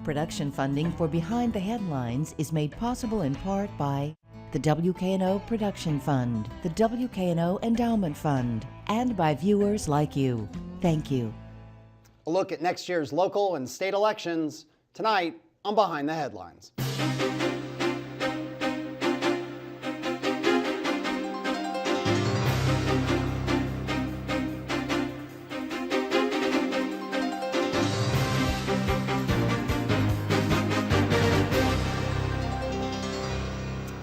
Production funding for Behind the Headlines is made possible in part by the WKNO Production Fund, the WKNO Endowment Fund, and by viewers like you. Thank you. A look at next year's local and state elections tonight on Behind the Headlines.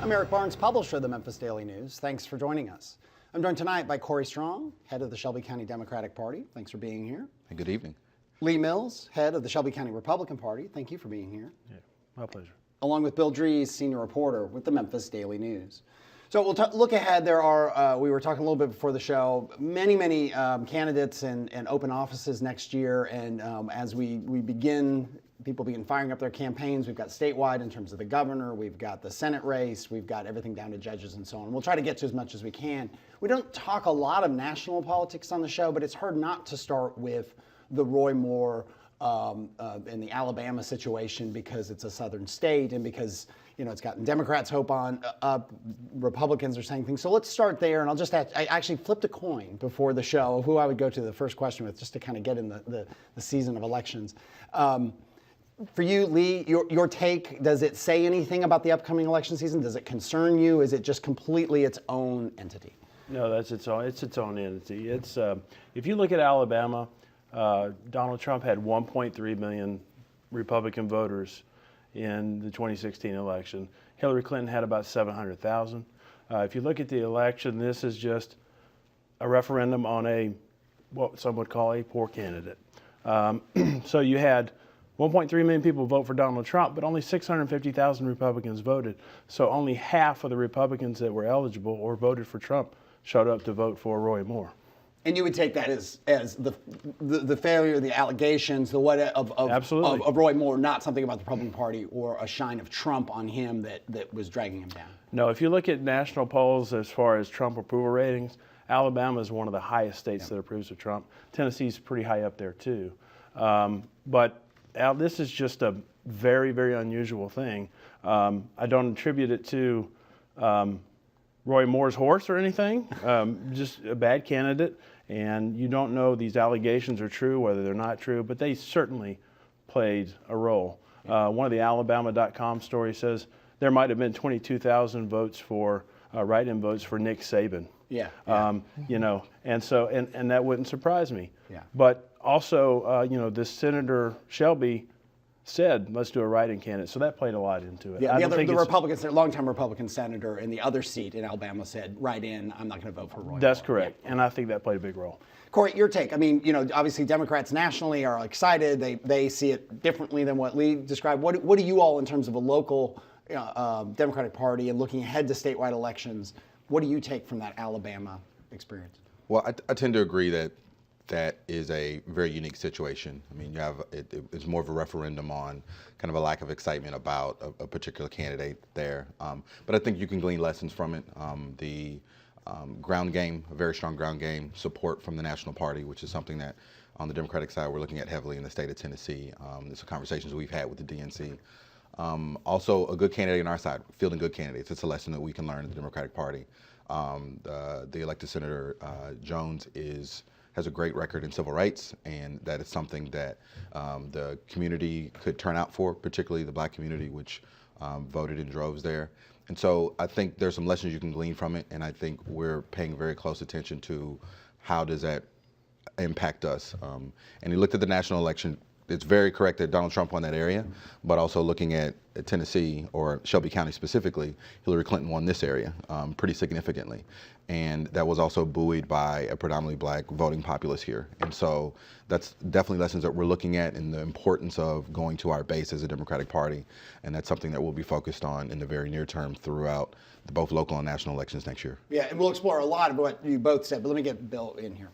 I'm Eric Barnes, publisher of the Memphis Daily News. Thanks for joining us. I'm joined tonight by Corey Strong, head of the Shelby County Democratic Party. Thanks for being here. Hey, good evening. Lee Mills, head of the Shelby County Republican Party. Thank you for being here. Yeah, my pleasure. Along with Bill Dries, senior reporter with the Memphis Daily News. So we'll look ahead. There are, we were talking a little bit before the show, many candidates and open offices next year. And as we begin, people begin firing up their campaigns. We've got statewide in terms of the governor. We've got the Senate race. We've got everything down to judges and so on. We'll try to get to as much as we can. We don't talk a lot of national politics on the show, but it's hard not to start with the Roy Moore and the Alabama situation because it's a southern state and because it's gotten Democrats' hope up. Republicans are saying things. So let's start there, and I'll just I actually flipped a coin before the show of who I would go to the first question with, just to kind of get in the season of elections. For you, Lee, your take, does it say anything about the upcoming election season? Does it concern you? Is it just completely its own entity? No, that's its own entity. It's if you look at Alabama, Donald Trump had 1.3 million Republican voters in the 2016 election. Hillary Clinton had about 700,000. If you look at the election, this is just a referendum on what some would call a poor candidate. So you had 1.3 million people vote for Donald Trump, but only 650,000 Republicans voted. So only half of the Republicans that were eligible or voted for Trump showed up to vote for Roy Moore. And you would take that as the failure, the allegations, the what of Roy Moore, not something about the Republican Party or a shine of Trump on him that was dragging him down. No, if you look at national polls as far as Trump approval ratings, Alabama is one of the highest states that approves of Trump. Tennessee's pretty high up there too. But this is just a very, very unusual thing. I don't attribute it to Roy Moore's horse or anything, just a bad candidate. And you don't know these allegations are true, whether they're not true, but they certainly played a role. One of the Alabama.com stories says there might have been 22,000 votes for write-in votes for Nick Saban. Yeah. And so and that wouldn't surprise me. Yeah. But also, this Senator Shelby said, let's do a write-in candidate. So that played a lot into it. Yeah, the Republican, longtime Republican senator in the other seat in Alabama said, write in, I'm not going to vote for Roy Moore. That's correct. Yeah. And I think that played a big role. Corey, your take. I mean, obviously Democrats nationally are excited. They see it differently than what Lee described. What do you all, in terms of a local Democratic Party and looking ahead to statewide elections, what do you take from that Alabama experience? Well, I tend to agree that is a very unique situation. I mean, you have it's more of a referendum on kind of a lack of excitement about a particular candidate there. But I think you can glean lessons from it. The ground game, a very strong ground game, support from the National Party, which is something that on the Democratic side we're looking at heavily in the state of Tennessee. There's conversations we've had with the DNC. Also, a good candidate on our side, fielding good candidates. It's a lesson that we can learn in the Democratic Party. The elected Senator Jones has a great record in civil rights, and that is something that the community could turn out for, particularly the black community, which voted in droves there. And so I think there's some lessons you can glean from it, and I think we're paying very close attention to how does that impact us. And you looked at the national election, it's very correct that Donald Trump won that area, but also looking at Tennessee, or Shelby County specifically, Hillary Clinton won this area pretty significantly. And that was also buoyed by a predominantly black voting populace here. And so that's definitely lessons that we're looking at in the importance of going to our base as a Democratic Party. And that's something that we'll be focused on in the very near term throughout both local and national elections next year. Yeah, and we'll explore a lot of what you both said, but let me get Bill in here.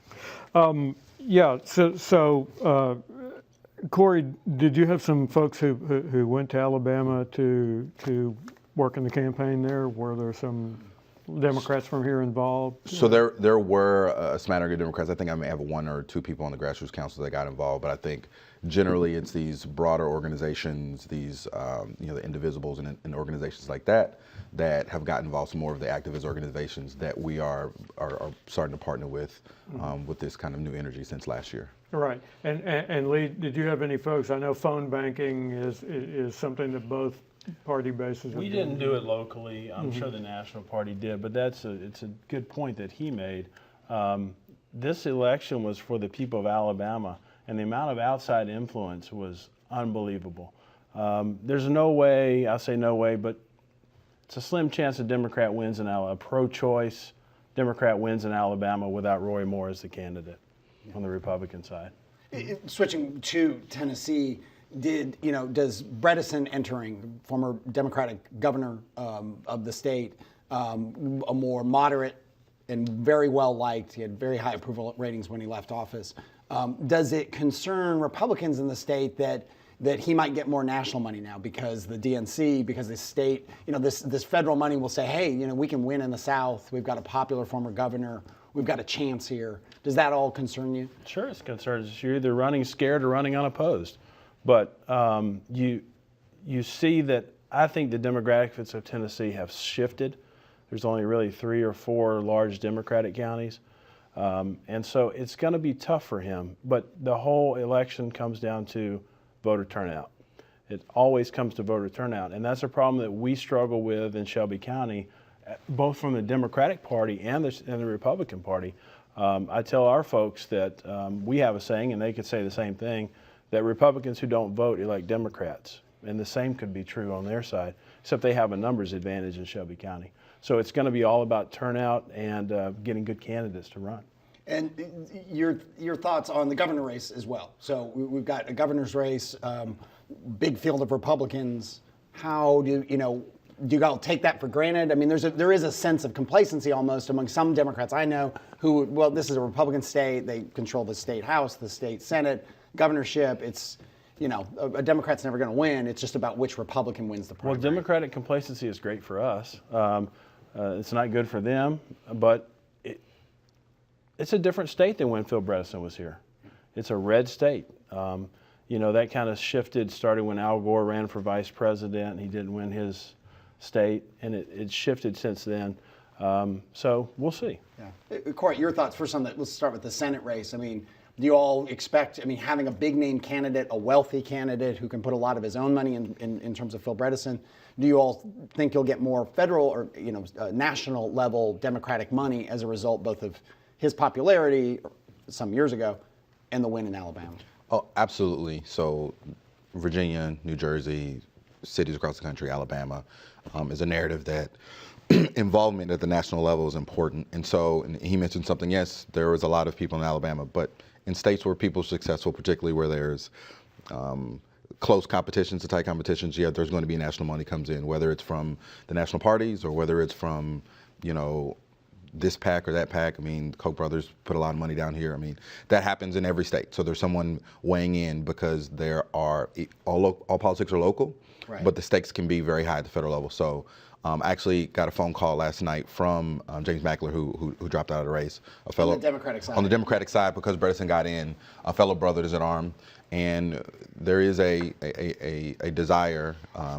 Corey, did you have some folks who went to Alabama to work in the campaign there? Were there some Democrats from here involved? So there were a smattering of Democrats. I think I may have one or two people on the grassroots council that got involved, but I think generally it's these broader organizations, these the Indivisibles and organizations like that have gotten involved. Some more of the activist organizations that we are starting to partner with this kind of new energy since last year. Right. And Lee, did you have any folks? I know phone banking is something that both party bases. We didn't do it locally. I'm sure the National Party did, but it's a good point that he made. This election was for the people of Alabama, and the amount of outside influence was unbelievable. There's no way, I'll say no way, but it's a slim chance a Democrat wins in Alabama, a pro-choice Democrat wins in Alabama without Roy Moore as the candidate on the Republican side. Switching to Tennessee, does Bredesen entering, former Democratic governor of the state, a more moderate and very well liked, he had very high approval ratings when he left office, does it concern Republicans in the state that he might get more national money now because the DNC, because the state, this federal money will say, hey, we can win in the South. We've got a popular former governor. We've got a chance here. Does that all concern you? Sure, it concerns you. You're either running scared or running unopposed. But you see that I think the demographics of Tennessee have shifted. There's only really 3 or 4 large Democratic counties. And so it's going to be tough for him. But the whole election comes down to voter turnout. It always comes to voter turnout. And that's a problem that we struggle with in Shelby County, both from the Democratic Party and the Republican Party. I tell our folks that we have a saying, and they could say the same thing, that Republicans who don't vote elect Democrats. And the same could be true on their side, except they have a numbers advantage in Shelby County. So it's going to be all about turnout and getting good candidates to run. And your thoughts on the governor race as well. So we've got a governor's race, big field of Republicans. How do you all take that for granted? I mean, there is a sense of complacency almost among some Democrats I know who, well, this is a Republican state. They control the state House, the state Senate, governorship. It's, a Democrat's never going to win. It's just about which Republican wins the primary. Well, Democratic complacency is great for us. It's not good for them, but it's a different state than when Phil Bredesen was here. It's a red state. That kind of shifted starting when Al Gore ran for vice president. He didn't win his state, and it shifted since then. So we'll see. Yeah. Court, your thoughts first on that. Let's start with the Senate race. I mean, do you all expect, having a big name candidate, a wealthy candidate who can put a lot of his own money in terms of Phil Bredesen, do you all think you'll get more federal or, national level Democratic money as a result both of his popularity some years ago and the win in Alabama? Oh, absolutely. So Virginia, New Jersey, cities across the country, Alabama, is a narrative that involvement at the national level is important. And he mentioned something, yes, there was a lot of people in Alabama, but in states where people are successful, particularly where there's close competitions, tight competitions, there's going to be national money comes in, whether it's from the national parties or whether it's from, this pack or that pack. Koch brothers put a lot of money down here. That happens in every state. So there's someone weighing in because all politics are local, right, but the stakes can be very high at the federal level. So I actually got a phone call last night from James Mackler, who dropped out of the race. On the Democratic side. On the Democratic side, because Bredesen got in, a fellow brothers in arms. And there is a desire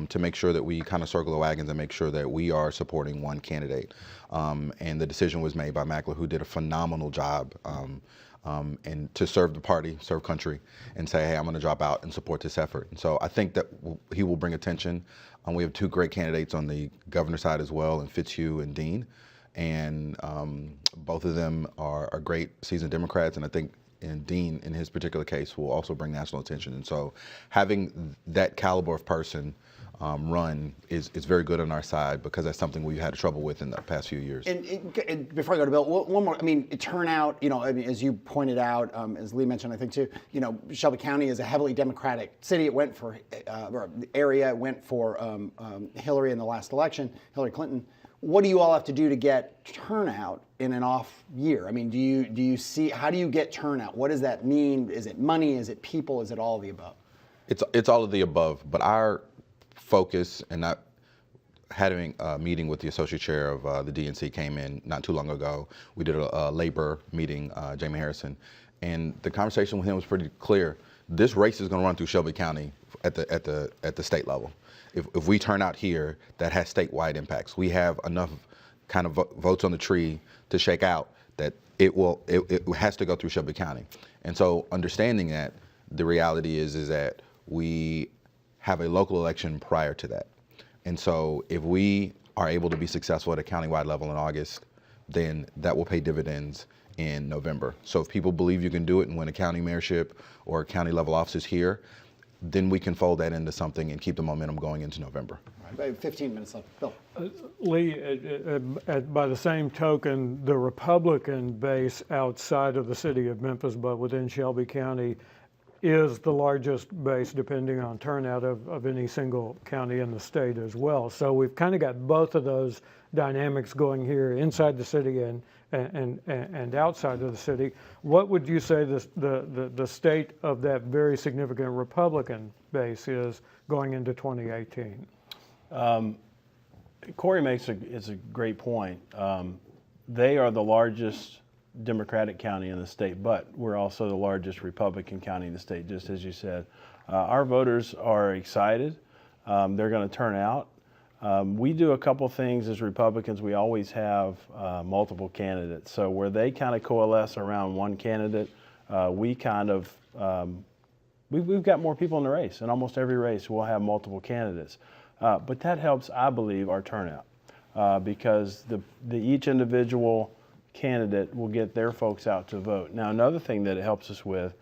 to make sure that we kind of circle the wagons and make sure that we are supporting one candidate. And the decision was made by Mackler, who did a phenomenal job and to serve the party, serve country, and say, hey, I'm going to drop out and support this effort. And so I think that he will bring attention. We have 2 great candidates on the governor side as well, in Fitzhugh and Dean. And both of them are great seasoned Democrats, and I think Dean, in his particular case, will also bring national attention. And so having that caliber of person run is very good on our side, because that's something we've had trouble with in the past few years. And before I go to Bill, one more. Turnout. As you pointed out, as Lee mentioned, I think too. Shelby County is a heavily Democratic city. It went for or area. It went for Hillary in the last election, Hillary Clinton. What do you all have to do to get turnout in an off year? Do you see, how do you get turnout? What does that mean? Is it money? Is it people? Is it all of the above? It's all of the above. But our focus, and not having a meeting with the associate chair of the DNC came in not too long ago. We did a labor meeting, Jamie Harrison, and the conversation with him was pretty clear. this race is going to run through Shelby County at the state level. If we turn out here, that has statewide impacts. We have enough kind of votes on the tree to shake out that it has to go through Shelby County. And so understanding that, the reality is that we have a local election prior to that. And so if we are able to be successful at a countywide level in August, then that will pay dividends in November. So if people believe you can do it and win a county mayorship or county level offices here, then we can fold that into something and keep the momentum going into November. All right, 15 minutes left. Bill. Lee, by the same token, the Republican base outside of the city of Memphis, but within Shelby County, is the largest base, depending on turnout, of any single county in the state as well. So we've kind of got both of those dynamics going here inside the city and outside of the city. What would you say the state of that very significant Republican base is going into 2018? Corey makes a great point. They are the largest Democratic county in the state, but we're also the largest Republican county in the state, just as you said. Our voters are excited. They're going to turn out. We do a couple things as Republicans. We always have multiple candidates. So where they kind of coalesce around one candidate, we've got more people in the race. In almost every race, we'll have multiple candidates. But that helps, I believe, our turnout because each individual candidate will get their folks out to vote. Now, another thing that it helps us with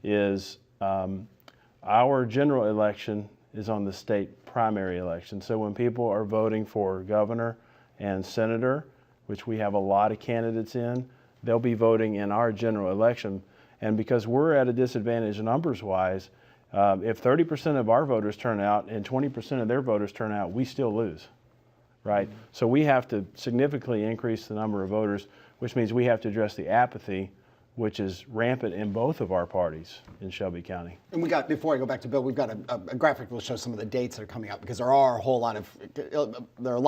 is our general election is on the state primary election. So when people are voting for governor and senator, which we have a lot of candidates in, they'll be voting in our general election. And because we're at a disadvantage numbers-wise, if 30% of our voters turn out and 20% of their voters turn out, we still lose, right? Mm-hmm. So we have to significantly increase the number of voters, which means we have to address the apathy, which is rampant in both of our parties in Shelby County. And before I go back to Bill, we've got a graphic that will show some of the dates that are coming up because there are a lot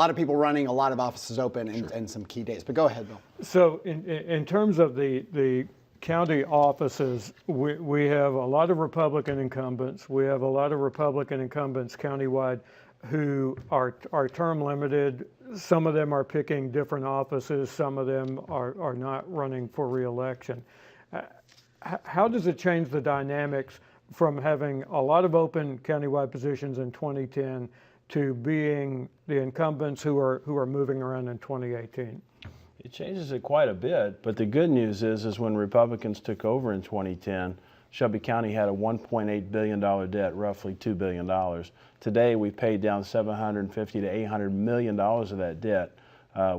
of people running, a lot of offices open, and some key dates. But go ahead, Bill. So in terms of the county offices, we have a lot of Republican incumbents. We have a lot of Republican incumbents countywide who are term limited. Some of them are picking different offices. Some of them are not running for re-election. How does it change the dynamics from having a lot of open countywide positions in 2010 to being the incumbents who are moving around in 2018? It changes it quite a bit, but the good news is when Republicans took over in 2010, Shelby County had a $1.8 billion debt, roughly $2 billion. Today, we've paid down $750 to $800 million of that debt,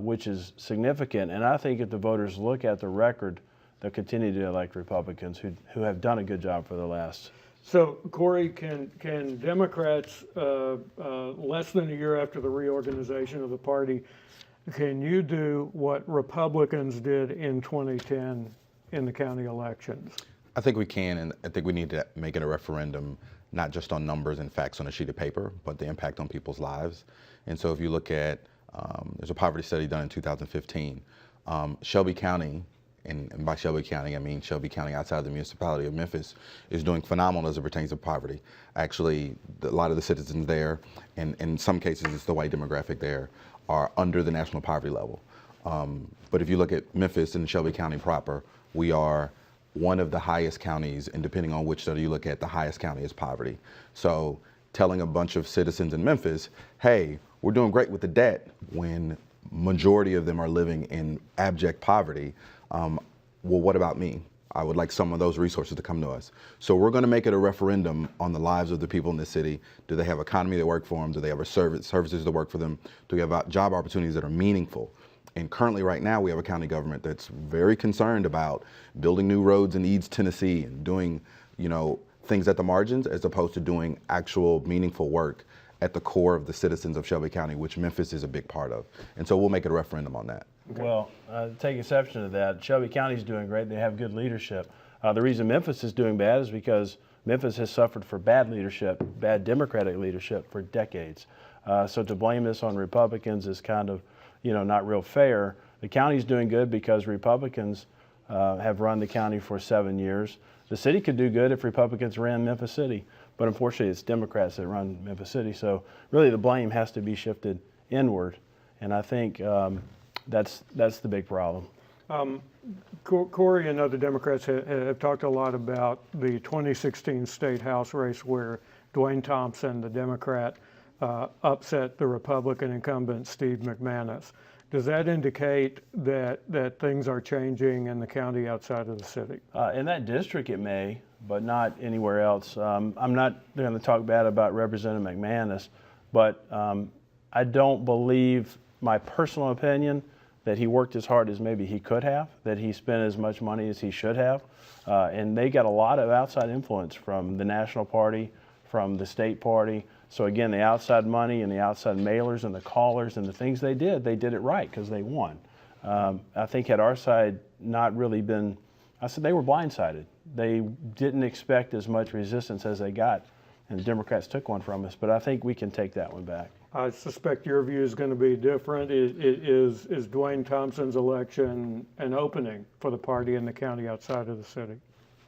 which is significant. And I think if the voters look at the record, they'll continue to elect Republicans who have done a good job for the last. So, Corey, can Democrats, less than a year after the reorganization of the party, can you do what Republicans did in 2010 in the county elections? I think we can, and I think we need to make it a referendum, not just on numbers and facts on a sheet of paper, but the impact on people's lives. And so if you look at, there's a poverty study done in 2015. Shelby County, and by Shelby County, I mean Shelby County outside the municipality of Memphis, is doing phenomenal as it pertains to poverty. Actually, a lot of the citizens there, and in some cases it's the white demographic there, are under the national poverty level. But if you look at Memphis and Shelby County proper, we are one of the highest counties, and depending on which study you look at, the highest county is poverty. So telling a bunch of citizens in Memphis, hey, we're doing great with the debt when majority of them are living in abject poverty, well, what about me? I would like some of those resources to come to us. So we're going to make it a referendum on the lives of the people in the city. Do they have economy that work for them? Do they have services that work for them? Do we have job opportunities that are meaningful? And currently right now we have a county government that's very concerned about building new roads in Eads, Tennessee and doing, things at the margins as opposed to doing actual meaningful work at the core of the citizens of Shelby County, which Memphis is a big part of. And so we'll make it a referendum on that. Okay. Well, take exception to that. Shelby County is doing great. They have good leadership. The reason Memphis is doing bad is because Memphis has suffered for bad leadership, bad Democratic leadership for decades. So to blame this on Republicans is kind of, not real fair. The county's doing good because Republicans have run the county for 7 years. The city could do good if Republicans ran Memphis City, but unfortunately it's Democrats that run Memphis City. So really the blame has to be shifted inward, and I think that's the big problem. Corey and other Democrats have talked a lot about the 2016 state house race where Dwayne Thompson, the Democrat, upset the Republican incumbent Steve McManus. Does that indicate that things are changing in the county outside of the city? In that district it may, but not anywhere else. I'm not going to talk bad about Representative McManus, but I don't believe, my personal opinion, that he worked as hard as maybe he could have, that he spent as much money as he should have. And they got a lot of outside influence from the national party, from the state party. So again, the outside money and the outside mailers and the callers and the things they did it right because they won. I think had our side not really been, I said they were blindsided. They didn't expect as much resistance as they got, and the Democrats took one from us, but I think we can take that one back. I suspect your view is going to be different. Is Dwayne Thompson's election an opening for the party in the county outside of the city?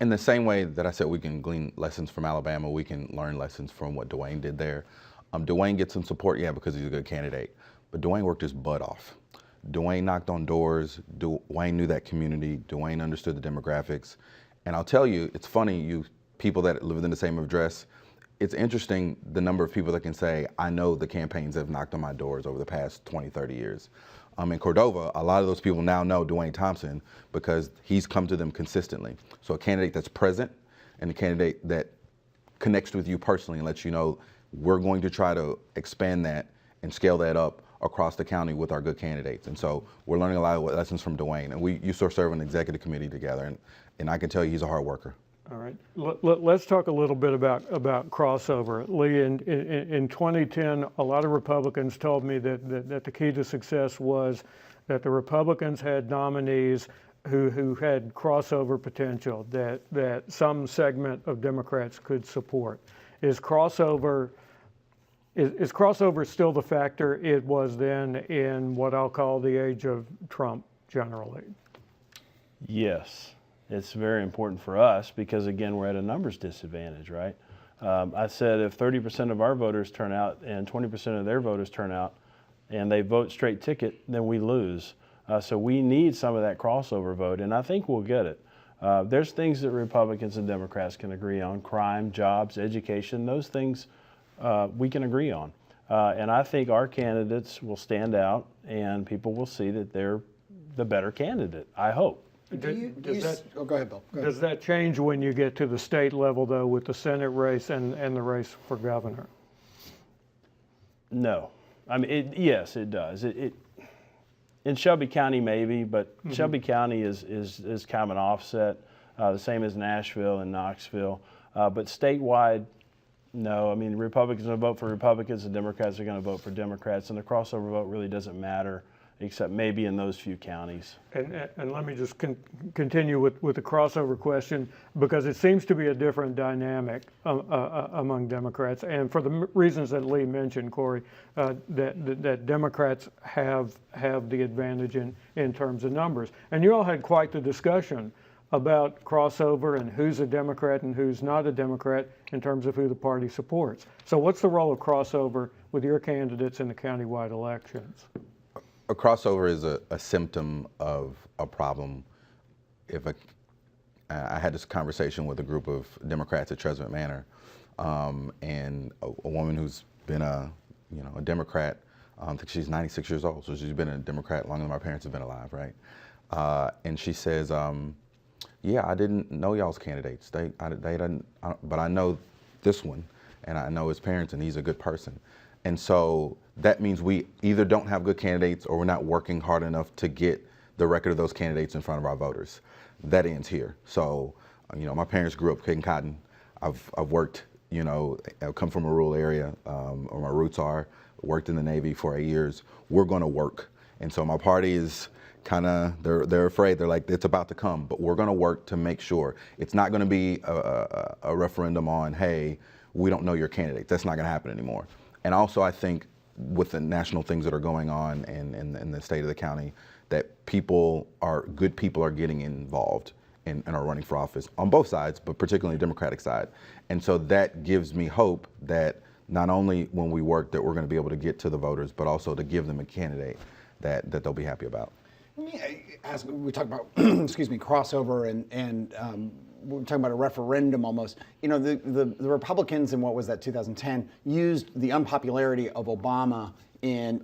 In the same way that I said we can glean lessons from Alabama, we can learn lessons from what Dwayne did there. Dwayne gets some support, yeah, because he's a good candidate, but Dwayne worked his butt off. Dwayne knocked on doors. Dwayne knew that community. Dwayne understood the demographics. And I'll tell you, it's funny, you people that live within the same address, it's interesting the number of people that can say, I know the campaigns have knocked on my doors over the past 20, 30 years. In Cordova, a lot of those people now know Dwayne Thompson because he's come to them consistently. So a candidate that's present and a candidate that connects with you personally and lets you know we're going to try to expand that and scale that up across the county with our good candidates. And so we're learning a lot of lessons from Dwayne. And we used to serve an executive committee together, and I can tell you he's a hard worker. All right. Let's talk a little bit about crossover. Lee, in 2010, a lot of Republicans told me that the key to success was that the Republicans had nominees who had crossover potential that some segment of Democrats could support. Is crossover still the factor it was then in what I'll call the age of Trump generally? Yes. It's very important for us because, again, we're at a numbers disadvantage, right? I said if 30% of our voters turn out and 20% of their voters turn out and they vote straight ticket, then we lose. So we need some of that crossover vote, and I think we'll get it. There's things that Republicans and Democrats can agree on: crime, jobs, education. Those things we can agree on. And I think our candidates will stand out and people will see that they're the better candidate, I hope. Go ahead, Bill. Go ahead. Does that change when you get to the state level, though, with the Senate race and the race for governor? No. I mean, yes, it does. In Shelby County, maybe, but Shelby County is kind of an offset, the same as Nashville and Knoxville. But statewide, no. I mean, Republicans are going to vote for Republicans and Democrats are going to vote for Democrats, and the crossover vote really doesn't matter, except maybe in those few counties. And let me just continue with the crossover question, because it seems to be a different dynamic among Democrats, and for the reasons that Lee mentioned, Corey, that Democrats have the advantage in terms of numbers. And you all had quite the discussion about crossover and who's a Democrat and who's not a Democrat in terms of who the party supports. So what's the role of crossover with your candidates in the countywide elections? A crossover is a symptom of a problem. I had this conversation with a group of Democrats at Tresvant Manor, and a woman who's been a Democrat. I think she's 96 years old, so she's been a Democrat longer than my parents have been alive, right? And she says, "Yeah, I didn't know y'all's candidates. They didn't, but I know this one, and I know his parents, and he's a good person." And so that means we either don't have good candidates or we're not working hard enough to get the record of those candidates in front of our voters. That ends here. So, my parents grew up picking cotton. I've worked, I've come from a rural area, where my roots are, worked in the Navy for 8 years. We're gonna work. And so my party is they're afraid. They're like, it's about to come, but we're gonna work to make sure. It's not gonna be a referendum on, hey, we don't know your candidates. That's not gonna happen anymore. And also, I think with the national things that are going on in the state of the county, that good people are getting involved and are running for office on both sides, but particularly the Democratic side. And so that gives me hope that not only when we work that we're going to be able to get to the voters, but also to give them a candidate that they'll be happy about. Let me ask, we talk about, excuse me, crossover and we're talking about a referendum almost. You know, the Republicans in what was that, 2010, used the unpopularity of Obama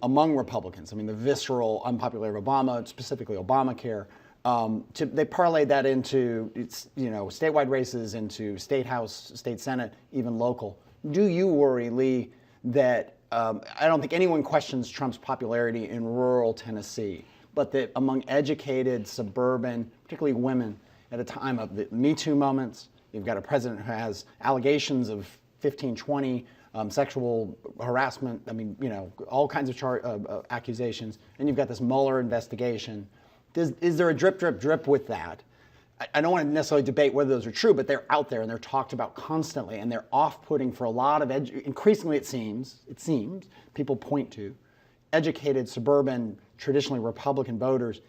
among Republicans. I mean, the visceral unpopularity of Obama, specifically Obamacare. They parlayed that into, statewide races, into state house, state senate, even local. Do you worry, Lee, that I don't think anyone questions Trump's popularity in rural Tennessee, but that among educated, suburban, particularly women, at a time of the Me Too moments, you've got a president who has allegations of 15, 20 sexual harassment, all kinds of accusations, and you've got this Mueller investigation. Is there a drip with that? I don't want to necessarily debate whether those are true, but they're out there and they're talked about constantly, and they're off-putting for a lot of increasingly it seems people point to educated suburban traditionally Republican voters,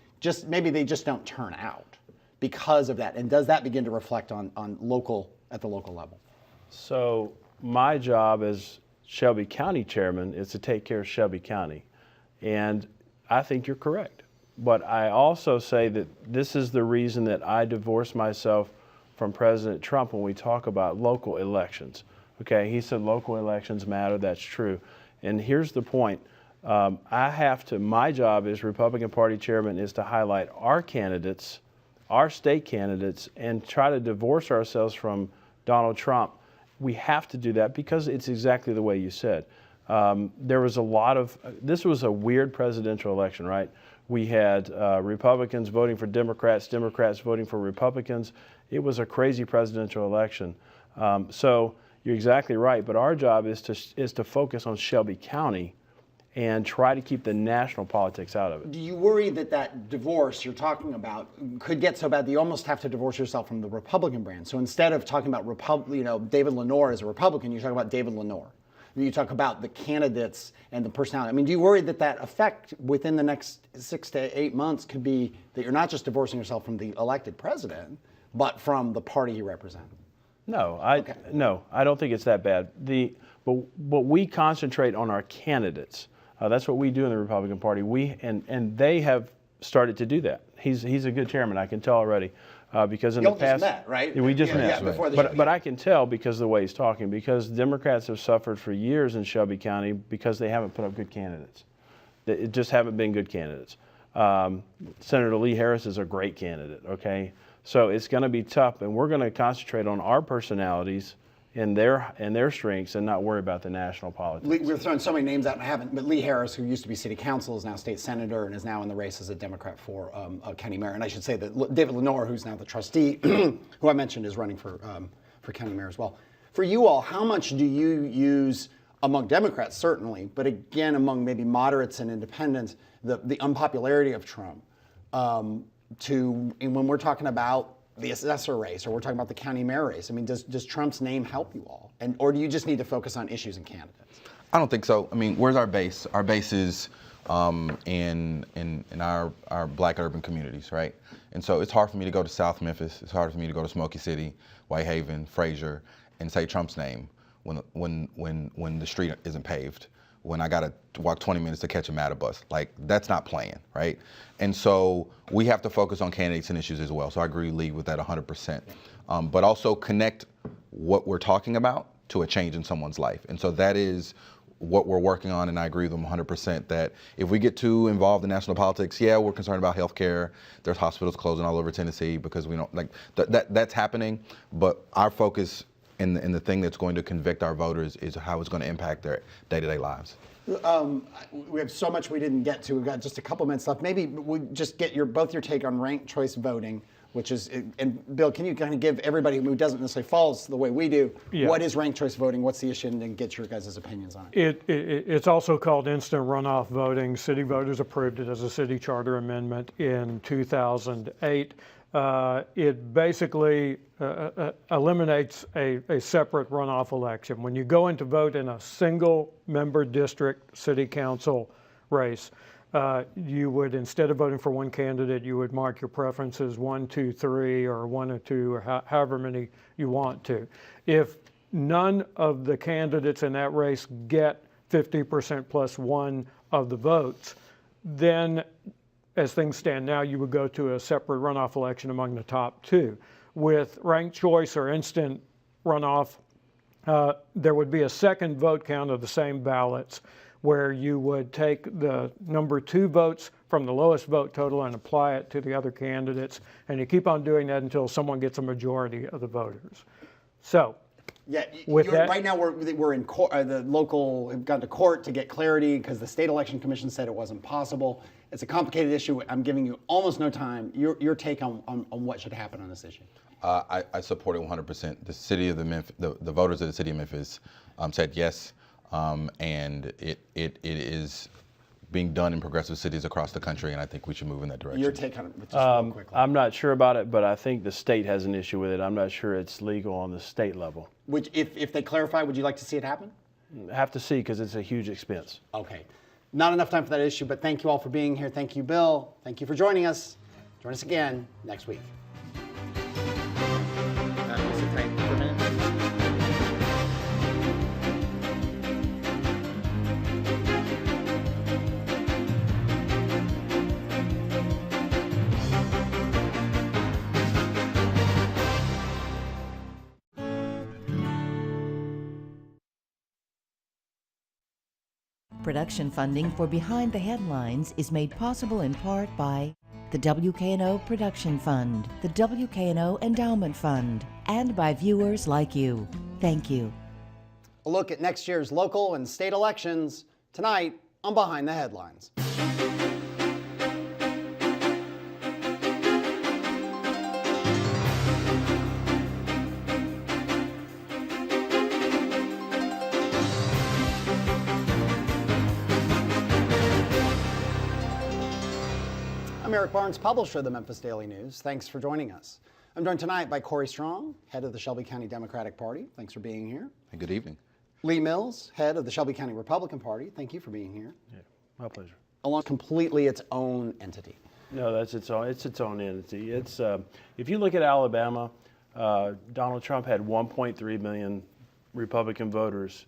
maybe they just don't turn out because of that. And does that begin to reflect at the local level? So my job as Shelby County chairman is to take care of Shelby County, and I think you're correct. But I also say that this is the reason that I divorced myself from President Trump when we talk about local elections. Okay, he said local elections matter, that's true. And here's the point. My job as Republican Party chairman is to highlight our candidates, our state candidates, and try to divorce ourselves from Donald Trump. We have to do that because it's exactly the way you said. There was this was a weird presidential election, right? We had Republicans voting for Democrats, Democrats voting for Republicans. It was a crazy presidential election. So you're exactly right, but our job is to focus on Shelby County and try to keep the national politics out of it. Do you worry that divorce you're talking about could get so bad that you almost have to divorce yourself from the Republican brand? So instead of talking about David Lenore as a Republican, you talk about David Lenore. You talk about the candidates and the personality. I mean, do you worry that effect within the next 6 to 8 months could be that you're not just divorcing yourself from the elected president, but from the party he represents? No, I don't think it's that bad. But we concentrate on our candidates. That's what we do in the Republican Party. And they have started to do that. He's a good chairman, I can tell already. Because in the past, just met, right? We just met. Yeah, before the show. But I can tell because of the way he's talking, because Democrats have suffered for years in Shelby County because they haven't put up good candidates. It just haven't been good candidates. Senator Lee Harris is a great candidate, okay? So it's going to be tough, and we're going to concentrate on our personalities and their strengths and not worry about the national politics. We're throwing so many names out and I haven't, but Lee Harris, who used to be city council, is now state senator and is now in the race as a Democrat for county mayor. And I should say that David Lenore, who's now the trustee, who I mentioned is running for county mayor as well. For you all, how much do you use, among Democrats certainly, but again among maybe moderates and independents, the unpopularity of Trump when we're talking about the assessor race, or we're talking about the county mayor race? I mean, does Trump's name help you all, or do you just need to focus on issues and candidates? I don't think so. I mean, where's our base? Our base is in our black urban communities, right? And so it's hard for me to go to South Memphis. It's hard for me to go to Smoky City, Whitehaven, Fraser, and say Trump's name when the street isn't paved, when I got to walk 20 minutes to catch a MATA bus. Like, that's not playing, right? And so we have to focus on candidates and issues as well. So I agree, Lee, with that 100%. But also connect what we're talking about to a change in someone's life. And so that is what we're working on, and I agree with them 100% that if we get too involved in national politics, yeah, we're concerned about health care. There's hospitals closing all over Tennessee because we don't, that's happening. But our focus and the thing that's going to convict our voters is how it's going to impact their day-to-day lives. We have so much we didn't get to. We've got just a couple minutes left. Maybe we just get both your take on ranked choice voting, which is, and Bill, can you kind of give everybody who doesn't necessarily follow the way we do, what is ranked choice voting, what's the issue, and get your guys' opinions on it. It's also called instant runoff voting. City voters approved it as a city charter amendment in 2008. It basically eliminates a separate runoff election. When you go in to vote in a single member district city council race, you would, instead of voting for one candidate, you would mark your preferences 1, 2, 3, or 1 or 2, or however many you want to. If none of the candidates in that race get 50% plus 1 of the votes, then as things stand now, you would go to a separate runoff election among the top 2. With ranked choice or instant runoff, there would be a second vote count of the same ballots, where you would take the number 2 votes from the lowest vote total and apply it to the other candidates, and you keep on doing that until someone gets a majority of the voters. So, yeah, with that, right now we're in court. The local have gone to court to get clarity because the state election commission said it wasn't possible. It's a complicated issue. I'm giving you almost no time. Your take on what should happen on this issue. I support it 100%. The city of the voters of the city of Memphis said yes, and it is being done in progressive cities across the country, and I think we should move in that direction. Your take on it, just real quickly. I'm not sure about it, but I think the state has an issue with it. I'm not sure it's legal on the state level. Which, if they clarify, would you like to see it happen? Have to see, because it's a huge expense. Okay. Not enough time for that issue, but thank you all for being here. Thank you, Bill. Thank you for joining us. Join us again next week. Production funding for Behind the Headlines is made possible in part by the WKNO Production Fund, the WKNO Endowment Fund, and by viewers like you. Thank you. A look at next year's local and state elections tonight on Behind the Headlines. I'm Eric Barnes, publisher of the Memphis Daily News. Thanks for joining us. I'm joined tonight by Corey Strong, head of the Shelby County Democratic Party. Thanks for being here. Hey, good evening. Lee Mills, head of the Shelby County Republican Party. Thank you for being here. Yeah, my pleasure. Along completely its own entity. No, that's its own. It's its own entity. It's if you look at Alabama, Donald Trump had 1.3 million Republican voters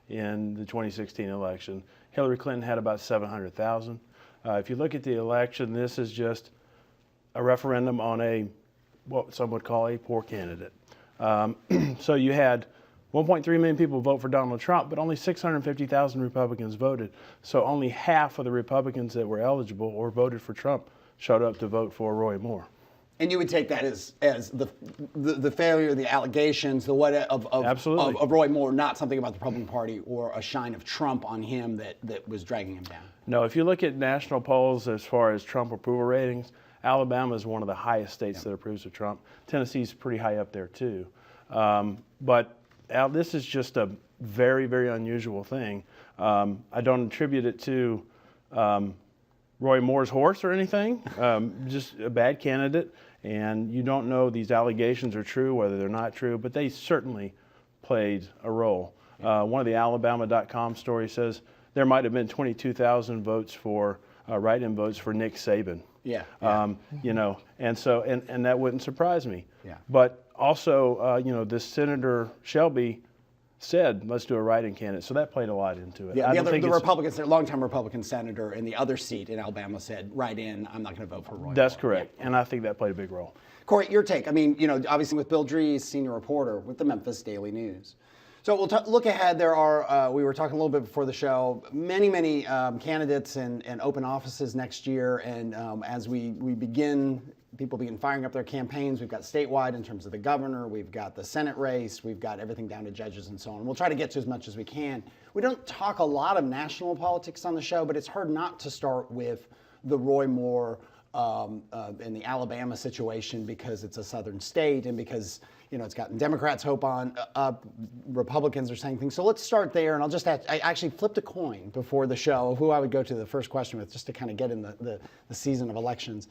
in the 2016 election. Hillary Clinton had about 700,000. If you look at the election, this is just a referendum on what some would call a poor candidate. So you had 1.3 million people vote for Donald Trump, but only 650,000 Republicans voted. So only half of the Republicans that were eligible or voted for Trump showed up to vote for Roy Moore. And you would take that as the failure, the allegations, the what of Roy Moore, not something about the Republican Party or a shine of Trump on him that was dragging him down. No, if you look at national polls as far as Trump approval ratings, Alabama is one of the highest states that approves of Trump. Tennessee's pretty high up there too. But this is just a very, very unusual thing. I don't attribute it to Roy Moore's horse or anything, just a bad candidate. And you don't know these allegations are true, whether they're not true, but they certainly played a role. One of the Alabama.com stories says there might have been 22,000 votes for write-in votes for Nick Saban. Yeah. You know, and so and that wouldn't surprise me. Yeah. But also, you know, this Senator Shelby said, let's do a write-in candidate. So that played a lot into it. Yeah, the Republicans, the longtime Republican senator in the other seat in Alabama said, write in, I'm not going to vote for Roy. That's correct. Yeah. And I think that played a big role. Corey, your take. I mean, you know, obviously with Bill Dries, senior reporter with the Memphis Daily News. So we'll look ahead. There are, we were talking a little bit before the show, many candidates and open offices next year. And as people begin firing up their campaigns. We've got statewide in terms of the governor. We've got the Senate race. We've got everything down to judges and so on. We'll try to get to as much as we can. We don't talk a lot of national politics on the show, but it's hard not to start with the Roy Moore in the Alabama situation because it's a southern state and because, you know, it's gotten Democrats' hope up. Republicans are saying things. So let's start there. And I'll just I actually flipped a coin before the show of who I would go to the first question with just to kind of get in the season of elections.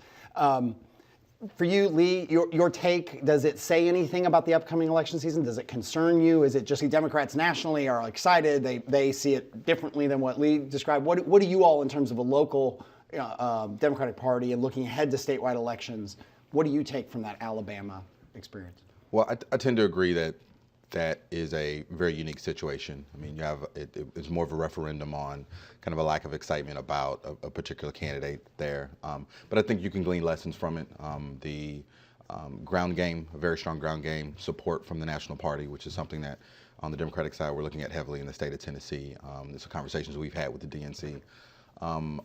For you, Lee, your take, does it say anything about the upcoming election season? Does it concern you? Is it just the Democrats nationally are excited? They see it differently than what Lee described. What do you all, in terms of a local Democratic Party and looking ahead to statewide elections, what do you take from that Alabama experience? Well, I tend to agree that that is a very unique situation. I mean, you have it's more of a referendum on kind of a lack of excitement about a particular candidate there. But I think you can glean lessons from it. The ground game, a very strong ground game, support from the National Party, which is something that on the Democratic side we're looking at heavily in the state of Tennessee. There's some conversations we've had with the DNC.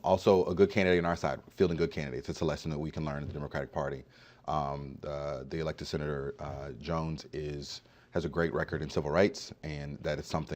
Also, a good candidate on our side, fielding good candidates. It's a lesson that we can learn in the Democratic Party. The elected Senator Jones has a great record in civil rights, and that is something